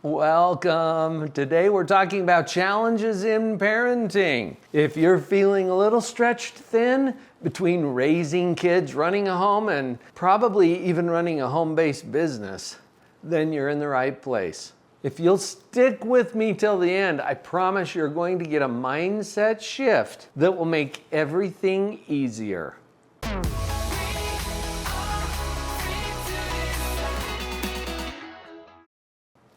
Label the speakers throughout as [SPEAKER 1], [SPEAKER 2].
[SPEAKER 1] Welcome. Today we're talking about challenges in parenting. If you're feeling a little stretched thin between raising kids, running a home, and probably even running a home-based business, then you're in the right place. If you'll stick with me till the end, I promise you're going to get a mindset shift that will make everything easier.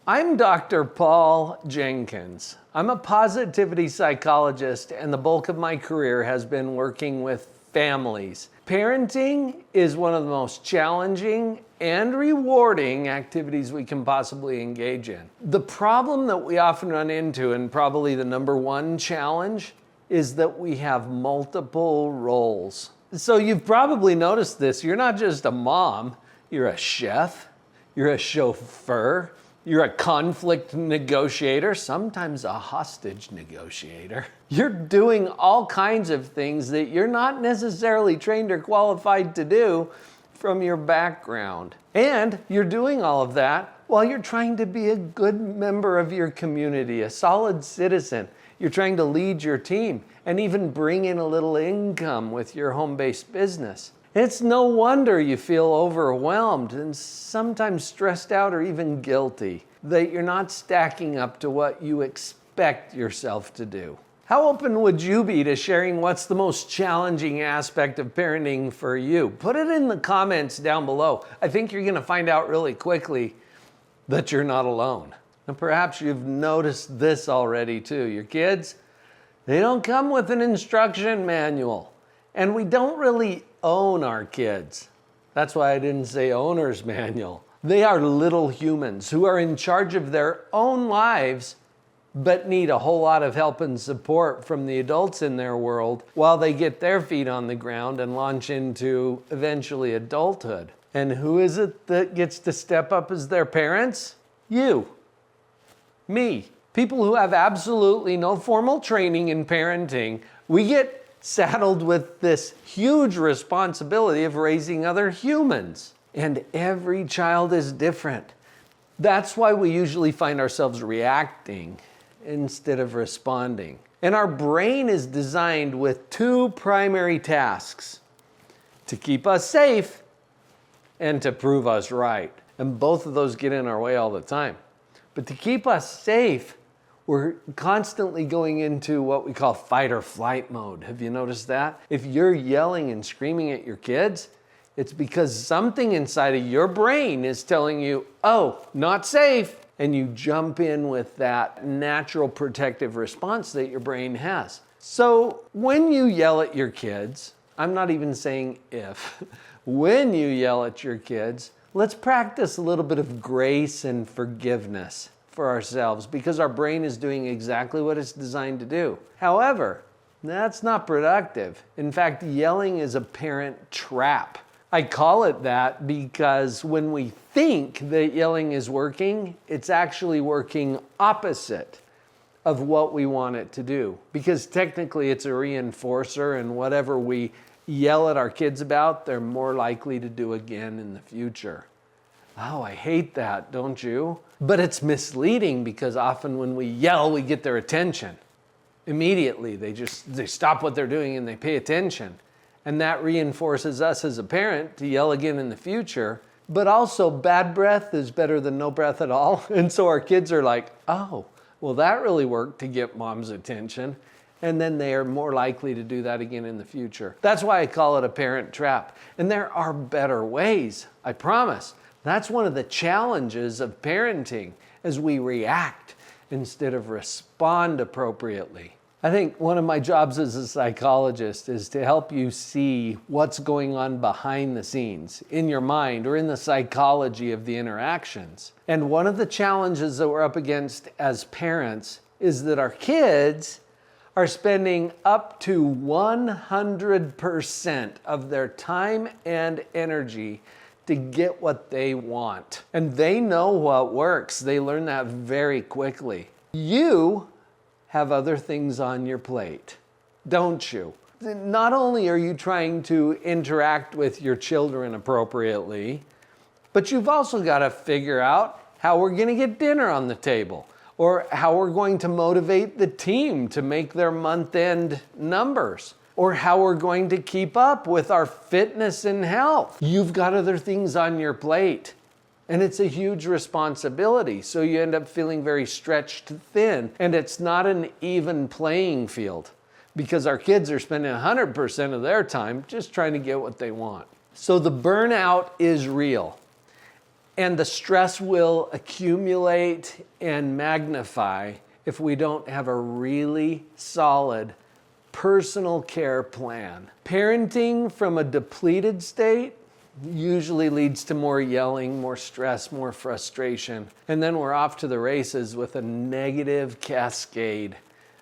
[SPEAKER 1] I'm Dr. Paul Jenkins. I'm a positivity psychologist, and the bulk of my career has been working with families. Parenting is one of the most challenging and rewarding activities we can possibly engage in. The problem that we often run into, and probably the number one challenge, is that we have multiple roles. So you've probably noticed this. You're not just a mom, you're a chef, you're a chauffeur, you're a conflict negotiator, sometimes a hostage negotiator. You're doing all kinds of things that you're not necessarily trained or qualified to do from your background. And you're doing all of that while you're trying to be a good member of your community, a solid citizen. You're trying to lead your team and even bring in a little income with your home-based business. It's no wonder you feel overwhelmed and sometimes stressed out or even guilty that you're not stacking up to what you expect yourself to do. How open would you be to sharing what's the most challenging aspect of parenting for you? Put it in the comments down below. I think you're going to find out really quickly that you're not alone. And perhaps you've noticed this already too. Your kids, they don't come with an instruction manual. And we don't really own our kids. That's why I didn't say owner's manual. They are little humans who are in charge of their own lives, but need a whole lot of help and support from the adults in their world while they get their feet on the ground and launch into eventually adulthood. And who is it that gets to step up as their parents? You. Me. People who have absolutely no formal training in parenting. We get saddled with this huge responsibility of raising other humans. And every child is different. That's why we usually find ourselves reacting instead of responding. And our brain is designed with two primary tasks: to keep us safe and to prove us right. And both of those get in our way all the time. But to keep us safe, we're constantly going into what we call fight or flight mode. Have you noticed that? If you're yelling and screaming at your kids, it's because something inside of your brain is telling you, oh, not safe. And you jump in with that natural protective response that your brain has. So when you yell at your kids, I'm not even saying if, when you yell at your kids, let's practice a little bit of grace and forgiveness for ourselves, because our brain is doing exactly what it's designed to do. However, that's not productive. In fact, yelling is a parent trap. I call it that because when we think that yelling is working, it's actually working opposite of what we want it to do. Because technically it's a reinforcer, and whatever we yell at our kids about, they're more likely to do again in the future. Oh, I hate that, don't you? But it's misleading, because often when we yell, we get their attention. Immediately, they stop what they're doing and they pay attention. And that reinforces us as a parent to yell again in the future. But also, bad breath is better than no breath at all. And so our kids are like, oh, well, that really worked to get mom's attention. And then they are more likely to do that again in the future. That's why I call it a parent trap. And there are better ways, I promise. That's one of the challenges of parenting, as we react instead of respond appropriately. I think one of my jobs as a psychologist is to help you see what's going on behind the scenes in your mind or in the psychology of the interactions. And one of the challenges that we're up against as parents is that our kids are spending up to 100% of their time and energy to get what they want. And they know what works. They learn that very quickly. You have other things on your plate, don't you? Not only are you trying to interact with your children appropriately, but you've also got to figure out how we're going to get dinner on the table, or how we're going to motivate the team to make their month-end numbers, or how we're going to keep up with our fitness and health. You've got other things on your plate, and it's a huge responsibility. So you end up feeling very stretched thin, and it's not an even playing field because our kids are spending 100% of their time just trying to get what they want. So the burnout is real, and the stress will accumulate and magnify if we don't have a really solid personal care plan. Parenting from a depleted state usually leads to more yelling, more stress, more frustration, and then we're off to the races with a negative cascade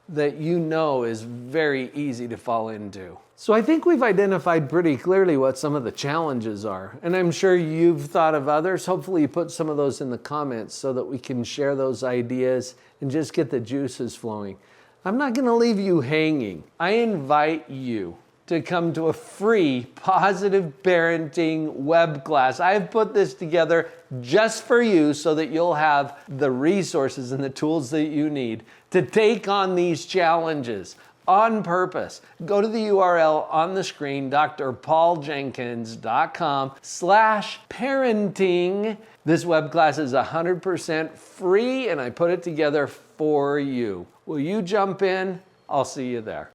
[SPEAKER 1] that you know is very easy to fall into. So I think we've identified pretty clearly what some of the challenges are, and I'm sure you've thought of others. Hopefully you put some of those in the comments so that we can share those ideas and just get the juices flowing. I'm not going to leave you hanging. I invite you to come to a free positive parenting web class. I've put this together just for you so that you'll have the resources and the tools that you need to take on these challenges on purpose. Go to the URL on the screen, drpauljenkins.com/parenting. This web class is 100% free, and I put it together for you. Will you jump in? I'll see you there.